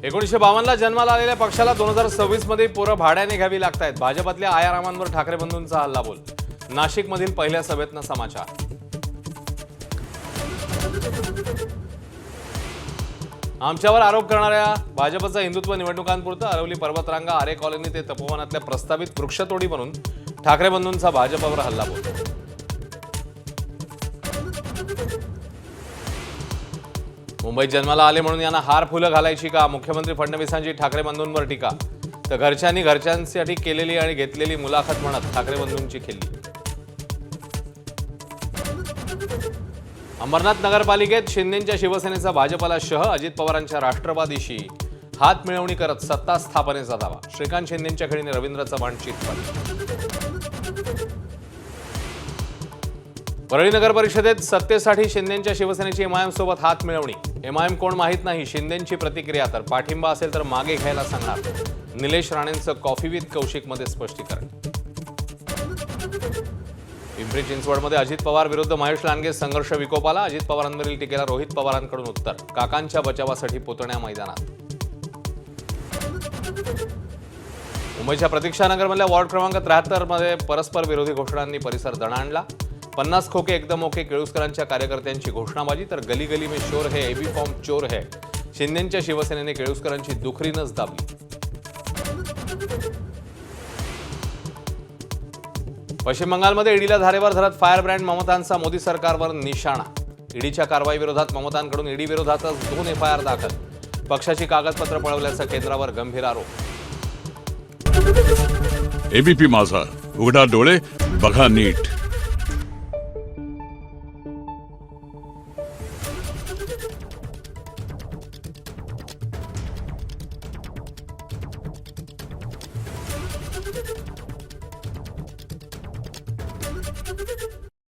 1952ला जन्माला आलेल्या पक्षाला 2026 मध्ये पोरं भाड्याने घ्यावी लागतायत. भाजपातल्या आयारामांवर ठाकरे बंधूंचा हल्लाबोल. नाशिकमधील पहिल्या सभेतनं समाचार. आमच्यावर आरोप करणाऱ्या भाजपचा हिंदुत्व निवडणुकांपुरतं अरवली पर्वतरांगा आरे कॉलनी ते तपोवनातल्या प्रस्तावित वृक्षतोडी म्हणून ठाकरे बंधूंचा भाजपवर हल्लाबोल. मुंबईत जन्माला आले म्हणून यांना हार फुलं घालायची का? मुख्यमंत्री फडणवीसांची ठाकरे बंधूंवर टीका. तर घरच्यांनी घरच्यांसाठी केलेली आणि घेतलेली मुलाखत म्हणत ठाकरे बंधूंची खिल्ली. अंबरनाथ नगरपालिकेत शिंदेंच्या शिवसेनेचा भाजपला शह. अजित पवारांच्या राष्ट्रवादीशी हात मिळवणी करत सत्ता स्थापनेचा दावा. श्रीकांत शिंदेंच्या खेळीने रवींद्र चव्हाण चितपट. परळी नगर परिषदेत सत्तेसाठी शिंदेंच्या शिवसेनेची एमआयएम सोबत हात मिळवणी. एमआयएम कोण माहीत नाही, शिंदेंची प्रतिक्रिया. तर पाठिंबा असेल तर मागे घ्यायला सांगणार. निलेश राणेंचं कॉफी विथ कौशिकमध्ये स्पष्टीकरण. पिंपरी चिंचवडमध्ये अजित पवार विरुद्ध महेश लांडगे संघर्ष विकोपाला. अजित पवारांवरील टीकेला रोहित पवारांकडून उत्तर. काकांच्या बचावासाठी पुतण्या मैदानात. मुंबईच्या प्रतीक्षानगरमधल्या वॉर्ड क्रमांक 73 मध्ये परस्पर विरोधी घोषणांनी परिसर दणाणला. 50 खोके एकदम ओके. केळुसकरांच्या कार्यकर्त्यांची घोषणाबाजी. तर गली गली में शोर है, एबी फॉर्म चोर है. शिंदेंच्या शिवसेनेने केळुसकरांची दुखरीनच दाबली. पश्चिम बंगालमध्ये ईडीला धारेवर धरत फायर ब्रँड ममतांचा मोदी सरकारवर निशाणा. ईडीच्या कारवाईविरोधात ममतांकडून ईडी विरोधातच 2 एफआयआर दाखल. पक्षाची कागदपत्र पळवल्याचा केंद्रावर गंभीर आरोप. एबीपी माझा, उघडा डोळे बघा नीट.